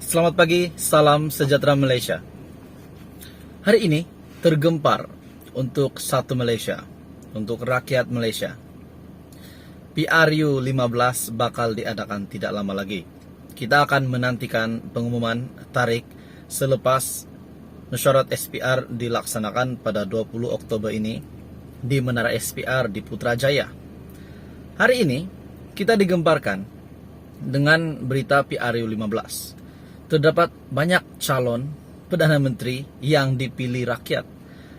Selamat pagi, salam sejahtera Malaysia. Hari ini tergempar untuk satu Malaysia, untuk rakyat Malaysia. PRU 15 bakal diadakan tidak lama lagi. Kita akan menantikan pengumuman tarikh selepas mesyuarat SPR dilaksanakan pada 20 Oktober ini di Menara SPR di Putrajaya. Hari ini kita digemparkan dengan berita PRU 15. Terdapat banyak calon Perdana Menteri yang dipilih rakyat.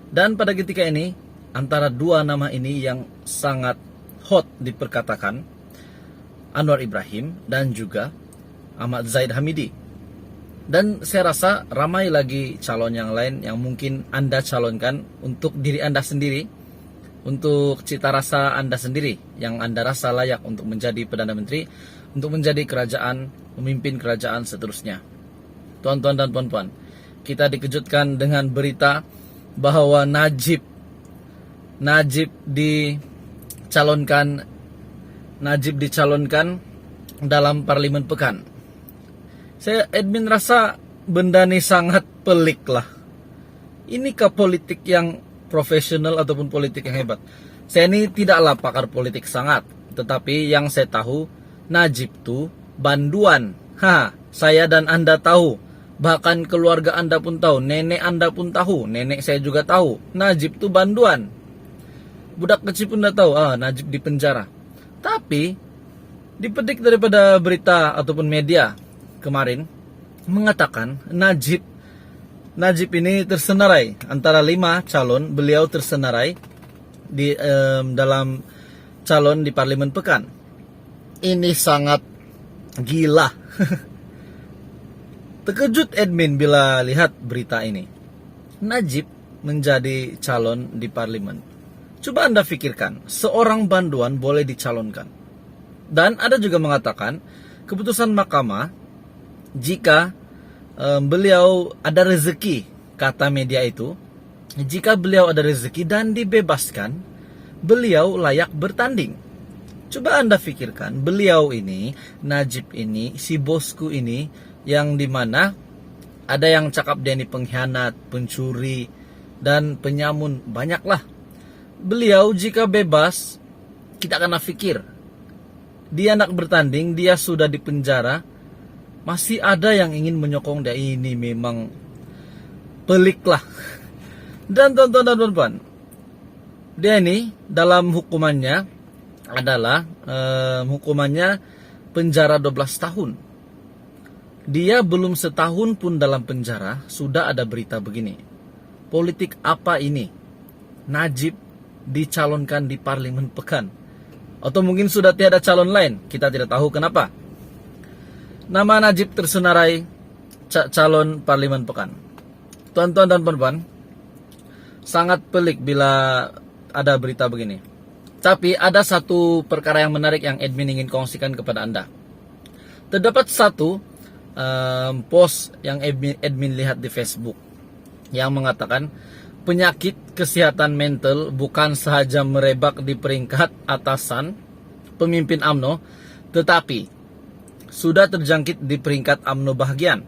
Dan pada ketika ini, antara dua nama ini yang sangat hot diperkatakan, Anwar Ibrahim dan juga Ahmad Zahid Hamidi. Dan saya rasa ramai lagi calon yang lain yang mungkin Anda calonkan untuk diri Anda sendiri, untuk cita rasa Anda sendiri yang Anda rasa layak untuk menjadi Perdana Menteri, untuk menjadi kerajaan, memimpin kerajaan seterusnya. Tuan-tuan dan puan-puan, kita dikejutkan dengan berita bahwa Najib dicalonkan dalam Parlimen Pekan. Saya admin rasa benda ini sangat pelik lah. Inikah politik yang profesional ataupun politik yang hebat? Saya ini tidaklah pakar politik sangat, tetapi yang saya tahu Najib tuh banduan. Saya dan Anda tahu. Bahkan keluarga Anda pun tahu, nenek Anda pun tahu, nenek saya juga tahu. Najib tuh banduan. Budak kecil pun udah tahu, Najib di penjara. Tapi dipetik daripada berita ataupun media kemarin mengatakan Najib ini tersenarai antara 5 calon, beliau tersenarai di dalam calon di Parlimen Pekan. Ini sangat gila. Terkejut admin bila lihat berita ini. Najib menjadi calon di parlimen. Coba Anda pikirkan, seorang banduan boleh dicalonkan. Dan ada juga mengatakan, keputusan mahkamah, jika beliau ada rezeki, kata media itu, jika beliau ada rezeki dan dibebaskan, beliau layak bertanding. Coba Anda pikirkan, beliau ini, Najib ini, si bosku ini, yang dimana ada yang cakap dia ini pengkhianat, pencuri, dan penyamun, banyaklah. Beliau jika bebas, kita akan pikir, dia nak bertanding, dia sudah dipenjara, masih ada yang ingin menyokong dia. Ini memang pelik lah. Dan tonton dan puan-puan, dia ini dalam hukumannya adalah hukumannya penjara 12 tahun. Dia belum setahun pun dalam penjara, sudah ada berita begini. Politik apa ini? Najib dicalonkan di Parlimen Pekan. Atau mungkin sudah tiada calon lain, kita tidak tahu kenapa. Nama Najib tersenarai calon Parlimen Pekan. Tuan-tuan dan puan-puan, sangat pelik bila ada berita begini. Tapi ada satu perkara yang menarik yang admin ingin kongsikan kepada Anda. Terdapat satu post yang admin lihat di Facebook yang mengatakan penyakit kesehatan mental bukan sahaja merebak di peringkat atasan pemimpin UMNO, tetapi sudah terjangkit di peringkat UMNO bahagian.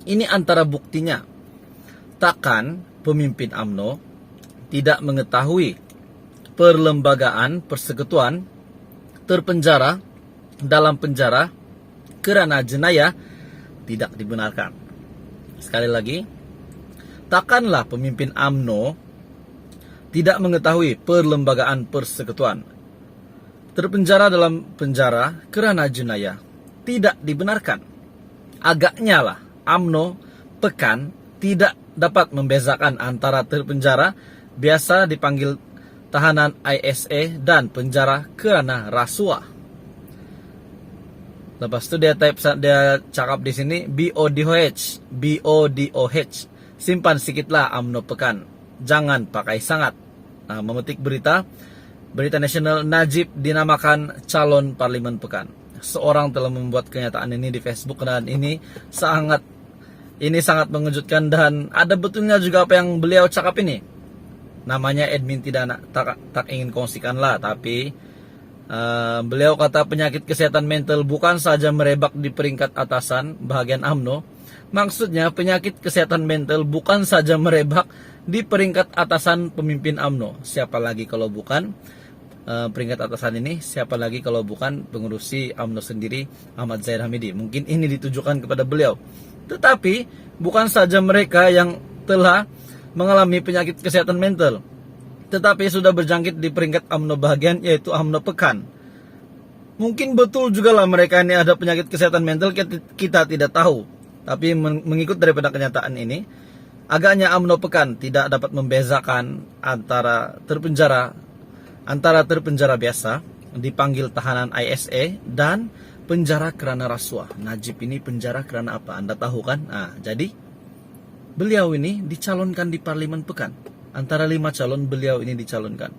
Ini antara buktinya. Takkan pemimpin UMNO tidak mengetahui perlembagaan persekutuan terpenjara dalam penjara kerana jenayah tidak dibenarkan. Sekali lagi, takkanlah pemimpin UMNO tidak mengetahui perlembagaan persekutuan terpenjara dalam penjara kerana jenayah tidak dibenarkan. Agaknya lah UMNO Pekan tidak dapat membezakan antara terpenjara biasa dipanggil tahanan ISA dan penjara kerana rasuah. Lepas itu dia cakap di sini BODOH. Simpan sikitlah UMNO Pekan. Jangan pakai sangat. Memetik berita nasional, Najib dinamakan calon Parlimen Pekan. Seorang telah membuat kenyataan ini di Facebook dan ini sangat mengejutkan dan ada betulnya juga apa yang beliau cakap ini. Namanya admin tak ingin kongsikan lah, tapi beliau kata penyakit kesehatan mental bukan saja merebak di peringkat atasan bahagian UMNO, Maksudnya penyakit kesehatan mental bukan saja merebak di peringkat atasan pemimpin UMNO. Siapa lagi kalau bukan peringkat atasan ini, siapa lagi kalau bukan pengurusi UMNO sendiri, Ahmad Zahid Hamidi. Mungkin ini ditujukan kepada beliau. Tetapi bukan saja mereka yang telah mengalami penyakit kesehatan mental, tetapi sudah berjangkit di peringkat UMNO bahagian, yaitu UMNO Pekan. Mungkin betul juga lah mereka ini ada penyakit kesehatan mental, kita tidak tahu. Tapi mengikut daripada kenyataan ini, agaknya UMNO Pekan tidak dapat membezakan antara terpenjara biasa, dipanggil tahanan ISE, dan penjara kerana rasuah. Najib ini penjara kerana apa? Anda tahu kan? Nah, jadi beliau ini dicalonkan di Parlimen Pekan. Antara 5 calon beliau ini dicalonkan.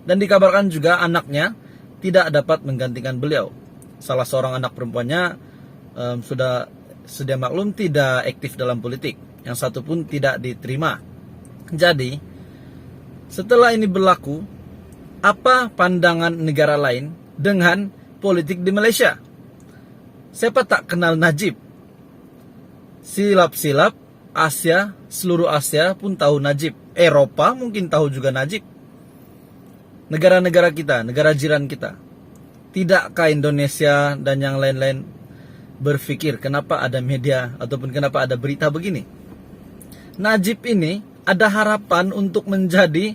Dan dikabarkan juga anaknya tidak dapat menggantikan beliau. Salah seorang anak perempuannya sudah sedia maklum tidak aktif dalam politik. Yang satu pun tidak diterima. Jadi, setelah ini berlaku, apa pandangan negara lain dengan politik di Malaysia? Siapa tak kenal Najib? Silap-silap Asia, seluruh Asia pun tahu Najib. Eropa mungkin tahu juga Najib. Negara-negara kita, negara jiran kita. Tidakkah Indonesia dan yang lain-lain berpikir kenapa ada media ataupun kenapa ada berita begini? Najib ini ada harapan untuk menjadi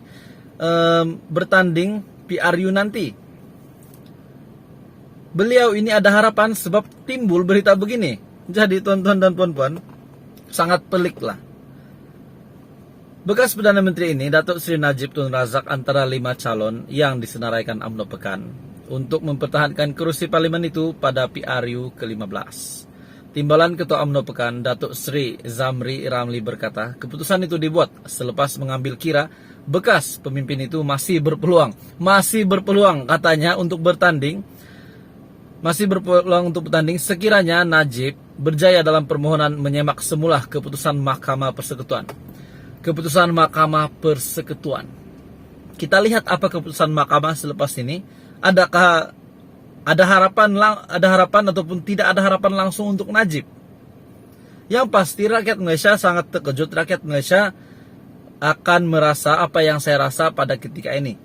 bertanding PRU nanti. Beliau ini ada harapan sebab timbul berita begini. Jadi tuan-tuan dan puan-puan, sangat pelik lah. Bekas Perdana Menteri ini, Datuk Seri Najib Tun Razak, antara 5 calon yang disenaraikan UMNO Pekan untuk mempertahankan kursi parlimen itu pada PRU ke-15. Timbalan Ketua UMNO Pekan, Datuk Seri Zamri Ramli berkata, keputusan itu dibuat selepas mengambil kira bekas pemimpin itu masih berpeluang katanya untuk bertanding, sekiranya Najib berjaya dalam permohonan menyemak semula keputusan Mahkamah Persekutuan. Kita lihat apa keputusan Mahkamah selepas ini. Adakah ada harapan ataupun tidak ada harapan langsung untuk Najib? Yang pasti rakyat Malaysia sangat terkejut. Rakyat Malaysia akan merasa apa yang saya rasa pada ketika ini.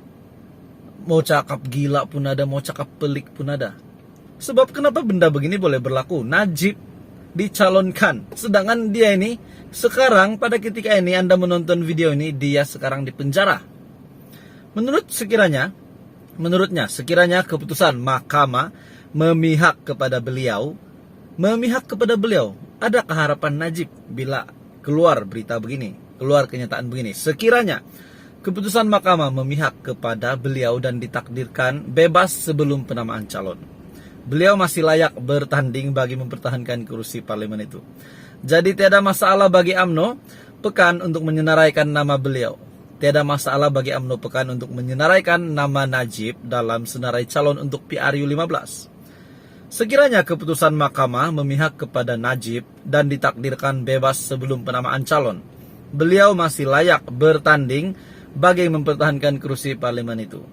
Mau cakap gila pun ada, mau cakap pelik pun ada. Sebab kenapa benda begini boleh berlaku? Najib dicalonkan, sedangkan dia ini sekarang pada ketika ini Anda menonton video ini, dia sekarang di penjara. Menurutnya sekiranya keputusan mahkamah memihak kepada beliau, adakah harapan Najib bila keluar berita begini, keluar kenyataan begini? Sekiranya keputusan mahkamah memihak kepada beliau dan ditakdirkan bebas sebelum penamaan calon, beliau masih layak bertanding bagi mempertahankan kursi parlimen itu. Jadi tiada masalah bagi UMNO Pekan untuk menyenaraikan nama beliau. Tiada masalah bagi UMNO Pekan untuk menyenaraikan nama Najib dalam senarai calon untuk PRU 15. Sekiranya keputusan mahkamah memihak kepada Najib dan ditakdirkan bebas sebelum penamaan calon, beliau masih layak bertanding bagi mempertahankan kursi parlimen itu.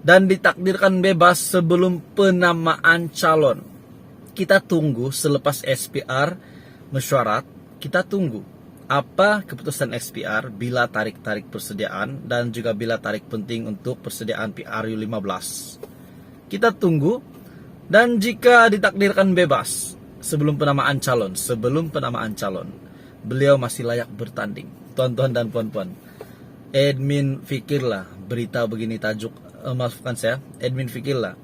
Dan ditakdirkan bebas sebelum penamaan calon. Kita tunggu selepas SPR mesyuarat, kita tunggu apa keputusan SPR bila tarik-tarik persediaan dan juga bila tarik penting untuk persediaan PRU 15. Kita tunggu, dan jika ditakdirkan bebas sebelum penamaan calon, beliau masih layak bertanding. Tuan-tuan dan puan-puan, admin fikirlah berita begini tajuk, admin fikirlah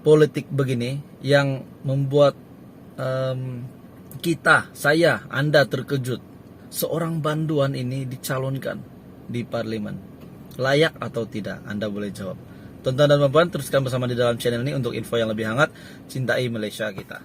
politik begini yang membuat Anda terkejut. Seorang banduan ini dicalonkan di parlimen. Layak atau tidak? Anda boleh jawab. Tonton dan puan-puan, teruskan bersama di dalam channel ini untuk info yang lebih hangat. Cintai Malaysia kita.